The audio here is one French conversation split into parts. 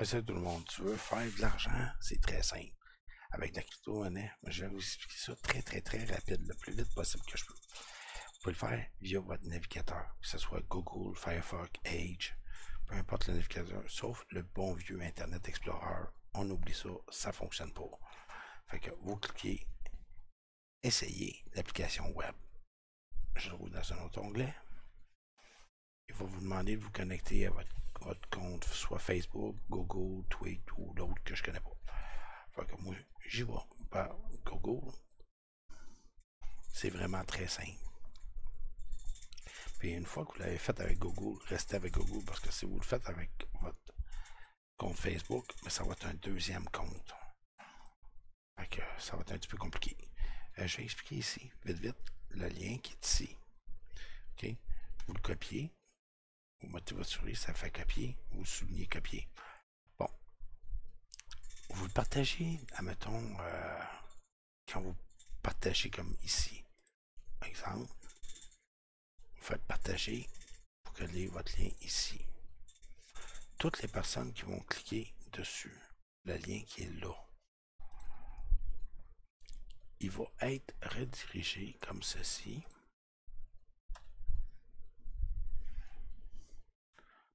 Salut tout le monde, tu veux faire de l'argent, c'est très simple. Avec la crypto-monnaie, je vais vous expliquer ça très rapide, le plus vite possible que je peux. Vous pouvez le faire via votre navigateur, que ce soit Google, Firefox, Edge, peu importe le navigateur, sauf le bon vieux Internet Explorer. On oublie ça, ça fonctionne pas. Fait que vous cliquez, essayez l'application web. Je roule dans un autre onglet. Il va vous demander de vous connecter à votre compte, soit Facebook, Google, Tweet ou l'autre que je connais pas. Fait que moi, j'y vais par Google. C'est vraiment très simple. Puis une fois que vous l'avez fait avec Google, restez avec Google parce que si vous le faites avec votre compte Facebook, mais ça va être un deuxième compte. Fait que ça va être un petit peu compliqué. Je vais expliquer ici, vite, le lien qui est ici. OK? Vous le copiez. Vous mettez votre souris, ça fait copier. Vous soulignez copier. Bon. Vous le partagez, admettons, quand vous partagez comme ici. Par exemple, vous faites partager, vous collez votre lien ici. Toutes les personnes qui vont cliquer dessus, le lien qui est là, il va être redirigé comme ceci.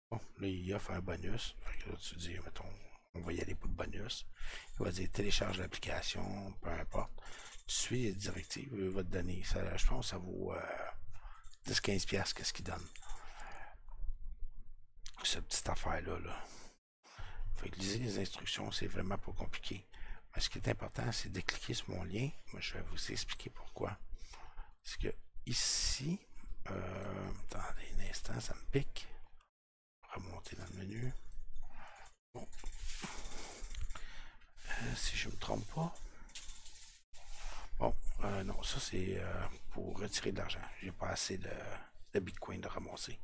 Bon, là, il offre un bonus. Fait que là, tu dis, mettons, on va y aller pour le bonus. Il va dire télécharge l'application, peu importe. Tu suis les directives, il va te donner. Ça, je pense que ça vaut 10-15$, qu'est-ce qu'il donne. Cette petite affaire-là. Fait que lisez les instructions, c'est vraiment pas compliqué. Mais ce qui est important, c'est de cliquer sur mon lien. Moi, je vais vous expliquer pourquoi. Parce que ici, attendez un instant, ça me pique. Remonter dans le menu. Bon. Si je me trompe pas. Bon, non, ça c'est pour retirer de l'argent. J'ai pas assez de Bitcoin de ramasser.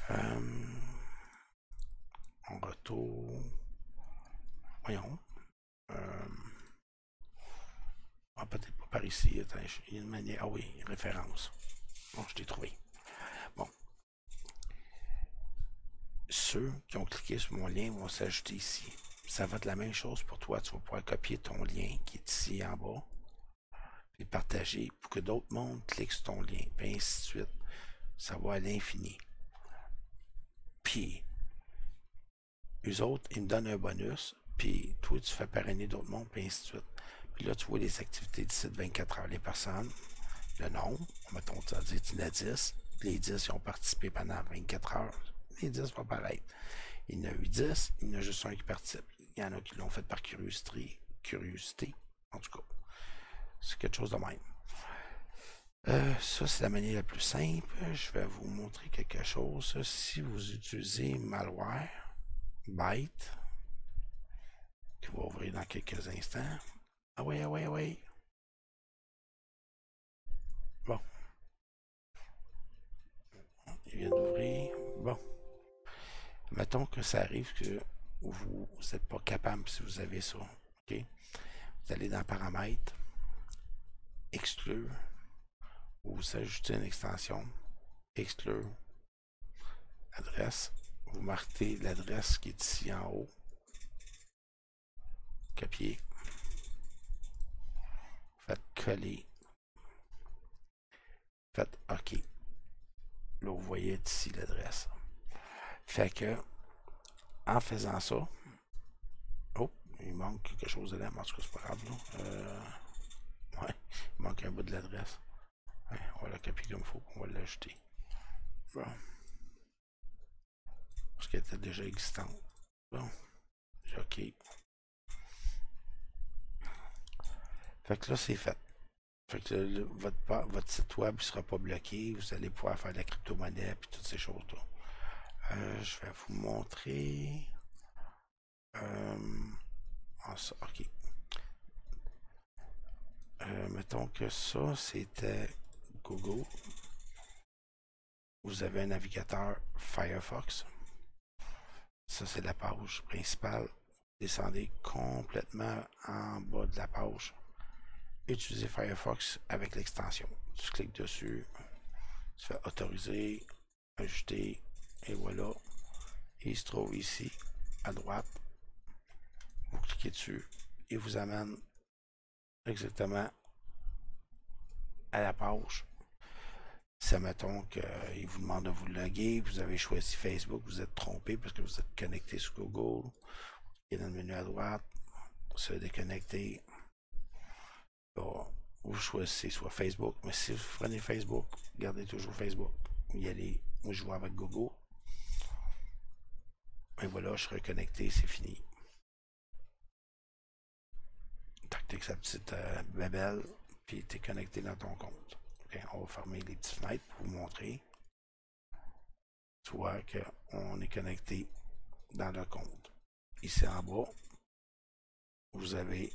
En retour. Voyons. Peut-être pas par ici. Attends, il y a une manière. Ah oui, référence. Bon, je l'ai trouvé. Bon. Ceux qui ont cliqué sur mon lien vont s'ajouter ici. Ça va être la même chose pour toi. Tu vas pouvoir copier ton lien qui est ici en bas et partager pour que d'autres mondes cliquent sur ton lien, puis ainsi de suite. Ça va à l'infini. Puis, eux autres, ils me donnent un bonus, puis toi, tu fais parrainer d'autres mondes, puis ainsi de suite. Puis là, tu vois les activités d'ici de 24 heures. Les personnes, le nombre, mettons, tu vas dire, tu en as 10, les 10, ils ont participé pendant 24 heures. Les 10 vont paraître. Il y en a eu 10, il y en a juste un qui participe. Il y en a qui l'ont fait par curiosité. En tout cas, c'est quelque chose de même. Ça, c'est la manière la plus simple. Je vais vous montrer quelque chose. Si vous utilisez Malware, Byte, qui va ouvrir dans quelques instants. Ah oui, ah oui, ah oui. Bon. Il vient d'ouvrir. Bon. Mettons que ça arrive que vous n'êtes pas capable si vous avez ça. OK? Vous allez dans Paramètres, Exclure, vous ajoutez une extension, Exclure, Adresse. Vous marquez l'adresse qui est ici en haut. Copier. Faites coller. Faites OK. Là, vous voyez ici l'adresse. Fait que, en faisant ça, oh, il manque quelque chose de là, mais en tout cas, c'est pas grave, ouais, il manque un bout de l'adresse. Ouais, on va la copier comme il faut, on va l'ajouter. Bon. Parce qu'elle était déjà existante. Bon. OK. Fait que là, c'est fait. Fait que votre site web ne sera pas bloqué. Vous allez pouvoir faire de la crypto-monnaie et toutes ces choses-là. Je vais vous montrer. OK. Mettons que ça, c'était Google. Vous avez un navigateur Firefox. Ça, c'est la page principale. Descendez complètement en bas de la page. Utilisez Firefox avec l'extension. Tu cliques dessus. Tu fais autoriser, ajouter, et voilà. Il se trouve ici à droite, vous cliquez dessus, il vous amène exactement à la page. Si, mettons qu'il vous demande de vous loguer, vous avez choisi Facebook, vous êtes trompé parce que vous êtes connecté sur Google. Vous cliquez dans le menu à droite, se déconnecter. Bon, vous choisissez soit Facebook, mais si vous prenez Facebook, gardez toujours Facebook. Y allez, moi je vois avec Google. Et voilà, je suis reconnecté, c'est fini. Tac, sa petite babelle, puis tu es connecté dans ton compte. Okay, on va fermer les petites fenêtres pour vous montrer. Tu vois qu'on est connecté dans le compte. Ici en bas, vous avez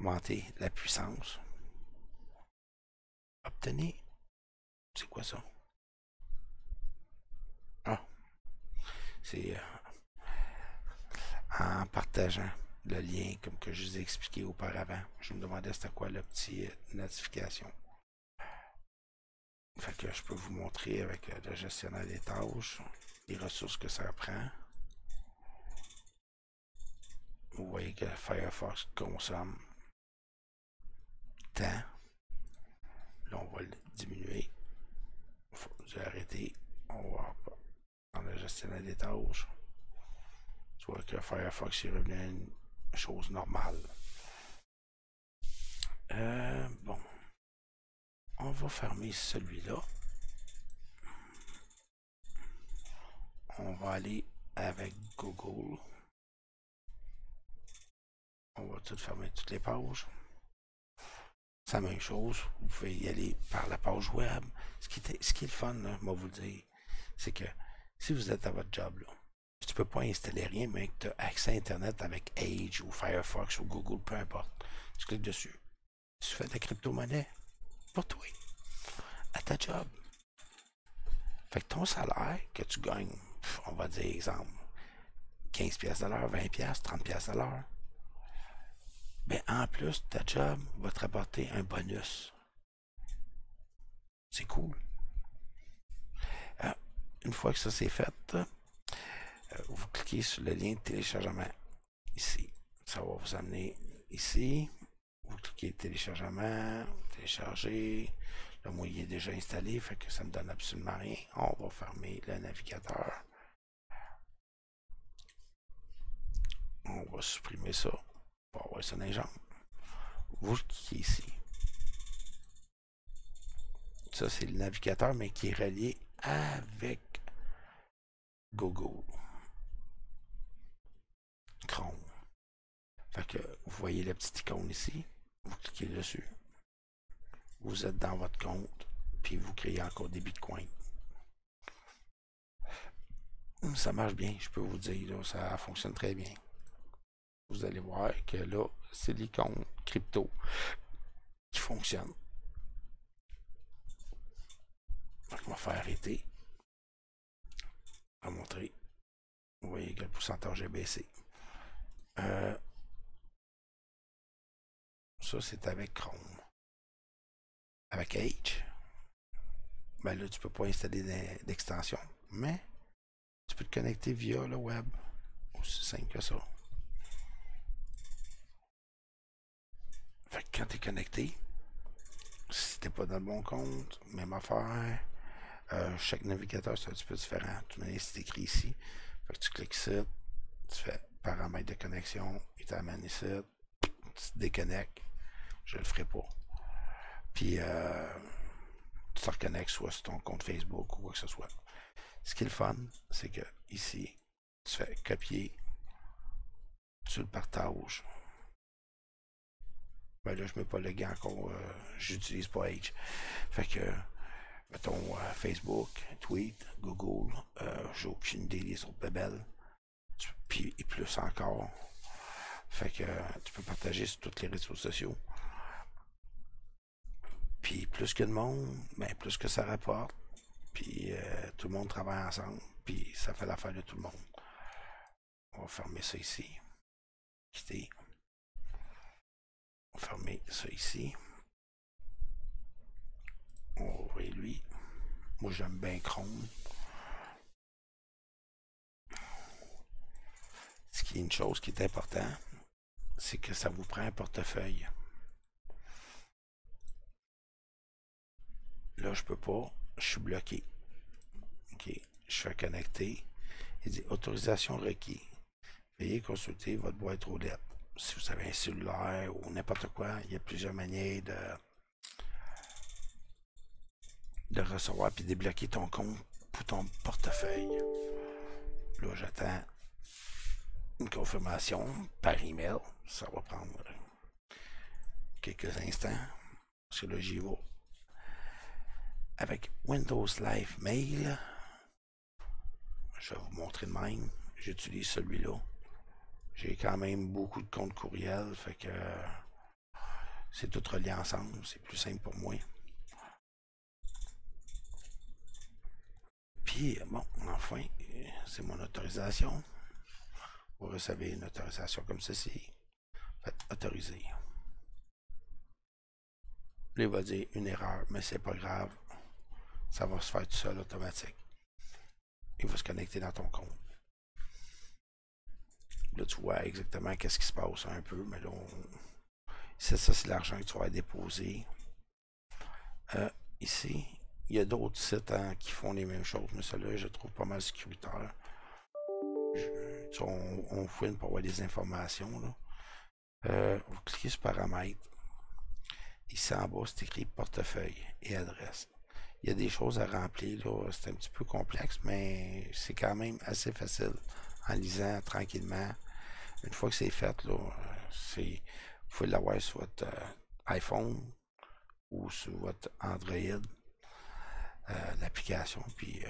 augmenté la puissance. Obtenez. C'est quoi ça? Ah, c'est en partageant le lien comme que je vous ai expliqué auparavant. Je me demandais c'était quoi la petite notification. Fait que je peux vous montrer avec le gestionnaire des tâches, les ressources que ça prend. Vous voyez que Firefox consomme temps. Là, on va le diminuer. J'ai arrêté. On va dans le gestionnaire des tâches. Tu vois que Firefox est revenu à une chose normale. Bon. On va fermer celui-là. On va aller avec Google. On va tout fermer toutes les pages. C'est la même chose. Vous pouvez y aller par la page web. Ce qui est le fun, là, moi vous le dire, c'est que si vous êtes à votre job, là, tu peux pas installer rien, mais que tu as accès à Internet avec Edge ou Firefox ou Google, peu importe. Tu cliques dessus. Tu fais de la crypto-monnaie pour toi, à ta job. Fait que ton salaire que tu gagnes, on va dire exemple, 15 pièces de l'heure, 20 pièces, 30 pièces de l'heure, ben en plus, ta job va te rapporter un bonus. C'est cool. Une fois que ça c'est fait, vous cliquez sur le lien de téléchargement ici. Ça va vous amener ici. Vous cliquez téléchargement, télécharger. Là, moi, il est déjà installé, fait que ça ne me donne absolument rien. On va fermer le navigateur. On va supprimer ça pour avoir ça dans les jambes. Vous cliquez ici. Ça, c'est le navigateur, mais qui est relié avec Google Chrome. Fait que vous voyez la petite icône ici. Vous cliquez dessus. Vous êtes dans votre compte, puis vous créez encore des bitcoins. Ça marche bien, je peux vous dire, là, ça fonctionne très bien. Vous allez voir que là, c'est l'icône crypto qui fonctionne. Donc, on va faire arrêter. On va montrer. Vous voyez que le pourcentage est baissé. Ça, c'est avec Chrome. Avec Edge, ben là, tu peux pas installer d'extension, mais tu peux te connecter via le web. Aussi simple que ça. Fait que quand tu es connecté, si t'es pas dans le bon compte, même affaire. Chaque navigateur, c'est un petit peu différent. Tu manière, c'est écrit ici. Fait que tu cliques ici, tu fais paramètres de connexion, il t'amène ici, tu te déconnectes. Je le ferai pas. Puis, tu te reconnectes soit sur ton compte Facebook ou quoi que ce soit. Ce qui est le fun, c'est que ici, tu fais copier, tu le partages. Ben là, je ne mets pas le gant encore, j'utilise pas Edge. Fait que, mettons Facebook, Tweet, Google, j'ai aucune idée des autres bébelles. Puis et plus encore. Fait que tu peux partager sur tous les réseaux sociaux. Puis plus que de monde, ben plus que ça rapporte. Puis tout le monde travaille ensemble. Puis ça fait l'affaire de tout le monde. On va fermer ça ici. Quitter. On va fermer ça ici. On va ouvrir lui. Moi j'aime bien Chrome. Puis une chose qui est importante, c'est que ça vous prend un portefeuille. Là, je peux pas, je suis bloqué. OK, je fais connecter. Il dit autorisation requis. Veuillez consulter votre boîte aux lettres. Si vous avez un cellulaire ou n'importe quoi, il y a plusieurs manières de recevoir puis débloquer ton compte pour ton portefeuille. Là, j'attends une confirmation par email. Ça va prendre quelques instants. Parce que là, j'y vais. Avec Windows Live Mail, je vais vous montrer de même. J'utilise celui-là. J'ai quand même beaucoup de comptes courriels, fait que c'est tout relié ensemble. C'est plus simple pour moi. Puis, bon, enfin, c'est mon autorisation. Vous recevez une autorisation comme ceci. Faites autoriser. Là, il va dire une erreur, mais c'est pas grave. Ça va se faire tout seul automatique. Il va se connecter dans ton compte. Là, tu vois exactement qu'est-ce qui se passe un peu, mais là, ça, c'est l'argent que tu vas déposer. Ici, il y a d'autres sites qui font les mêmes choses, mais celui-là, je trouve pas mal sécuritaire. On fouine pour avoir des informations. Là. Vous cliquez sur paramètres. Ici en bas, c'est écrit portefeuille et adresse. Il y a des choses à remplir, là. C'est un petit peu complexe, mais c'est quand même assez facile en lisant tranquillement. Une fois que c'est fait, là, vous pouvez l'avoir sur votre iPhone ou sur votre Android, l'application, puis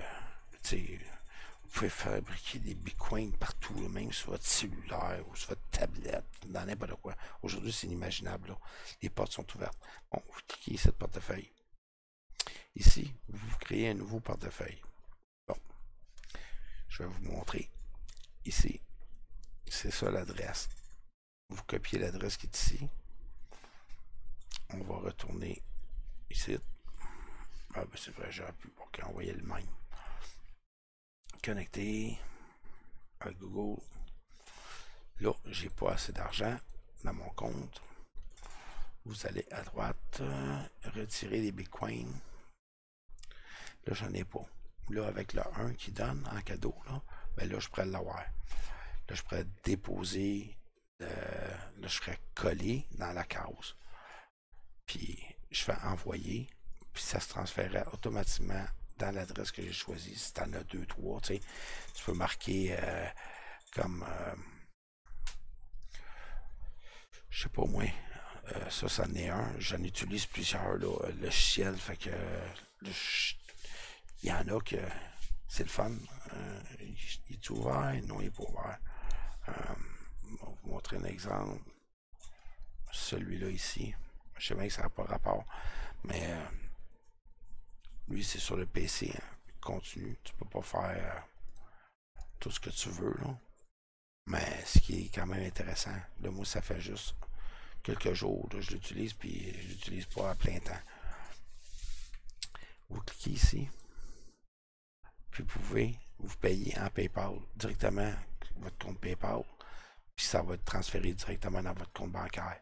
vous pouvez fabriquer des bitcoins partout, là, même sur votre cellulaire ou sur votre tablette, dans n'importe quoi. Aujourd'hui, c'est inimaginable. Là. Les portes sont ouvertes. Bon, vous cliquez ici sur portefeuille. Ici, vous créez un nouveau portefeuille. Bon, je vais vous montrer. Ici, c'est ça l'adresse. Vous copiez l'adresse qui est ici. On va retourner ici. Ah ben c'est vrai, j'aurais pu envoyer le même. Connecter à Google. Là, j'ai pas assez d'argent dans mon compte. Vous allez à droite, retirer les bitcoins. Là, j'en ai pas. Là, avec le 1 qui donne en cadeau, là, ben là, je pourrais l'avoir. Là, je pourrais déposer, là, je ferais coller dans la case. Puis, je fais envoyer, puis ça se transférerait automatiquement dans l'adresse que j'ai choisie. Si tu en as 2, 3, tu sais, tu peux marquer comme, je sais pas moi, ça, c'en est un. J'en utilise plusieurs, là, logiciels, fait que il y en a que c'est le fun. Il est ouvert? Non, il n'est pas ouvert. On va vous montrer un exemple. Celui-là ici. Je sais bien que ça n'a pas rapport, mais lui, c'est sur le PC. Hein. Continue. Tu peux pas faire tout ce que tu veux. Là. Mais ce qui est quand même intéressant, là, moi, ça fait juste quelques jours. Là, je l'utilise, puis je l'utilise pas à plein temps. Vous cliquez ici. Puis vous pouvez vous payer en PayPal directement votre compte PayPal. Puis ça va être transféré directement dans votre compte bancaire.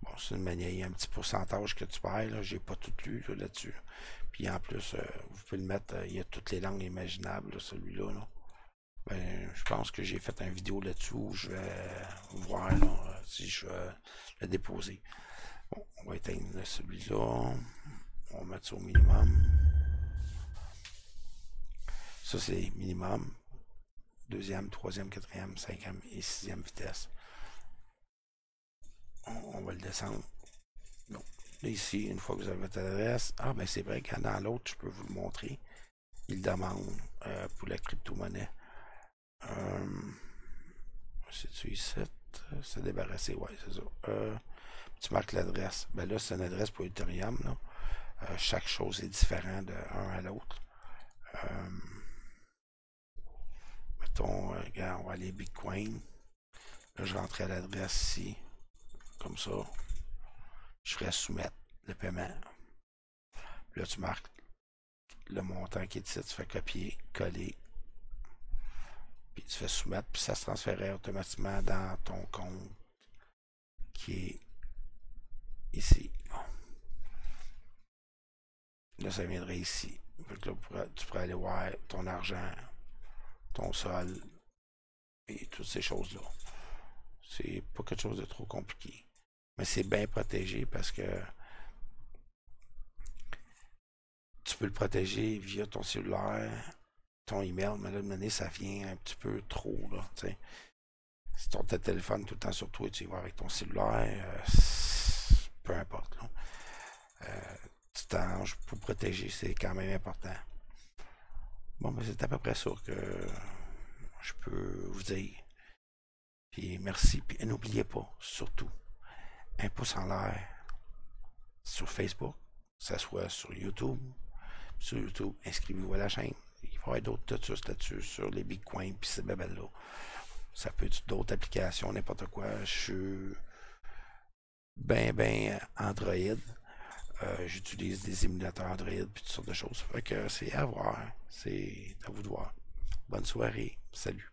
Bon, c'est une manière, il y a un petit pourcentage que tu perds, là, j'ai pas tout lu là-dessus. Puis en plus, vous pouvez le mettre, il y a toutes les langues imaginables, là, celui-là. Là. Ben, je pense que j'ai fait une vidéo là-dessus où je vais voir là, si je vais le déposer. Bon, on va éteindre celui-là. On va mettre ça au minimum. Ça, c'est minimum. Deuxième, troisième, quatrième, cinquième et sixième vitesse. On va le descendre. Donc, là, ici, une fois que vous avez votre adresse, ah ben c'est vrai que dans l'autre, je peux vous le montrer. Il demande pour la crypto-monnaie. C'est-tu ici? Se débarrasser, ouais, c'est ça. Tu marques l'adresse. Ben là, c'est une adresse pour Ethereum. Là. Chaque chose est différente de un à l'autre. Mettons, regarde, on va aller Bitcoin. Là, je rentrais à l'adresse ici. Comme ça. Je ferais soumettre le paiement. Puis là, tu marques le montant qui est ici. Tu fais copier, coller. Puis tu fais soumettre, puis ça se transférait automatiquement dans ton compte qui est ici. Là, ça viendrait ici. Fait que là, tu pourrais aller voir ton argent, ton sol et toutes ces choses-là. C'est pas quelque chose de trop compliqué. Mais c'est bien protégé parce que tu peux le protéger via ton cellulaire, ton email, mais là, de manière, ça vient un petit peu trop, là, tu sais. Si ton téléphone tout le temps sur toi et tu y vas avec ton cellulaire, peu importe, là. Tu t'arranges pour protéger, c'est quand même important. Bon, ben c'est à peu près ça que je peux vous dire. Puis merci, puis n'oubliez pas, surtout, un pouce en l'air sur Facebook, que ce soit sur YouTube. Sur YouTube, inscrivez-vous à la chaîne. Il va y avoir d'autres tutos là-dessus, sur les bitcoins, puis ces babelles-là. Ça peut être d'autres applications, n'importe quoi. Je suis ben Android. J'utilise des émulateurs Android, puis toutes sortes de choses. Fait que c'est à voir. C'est à vous de voir. Bonne soirée. Salut.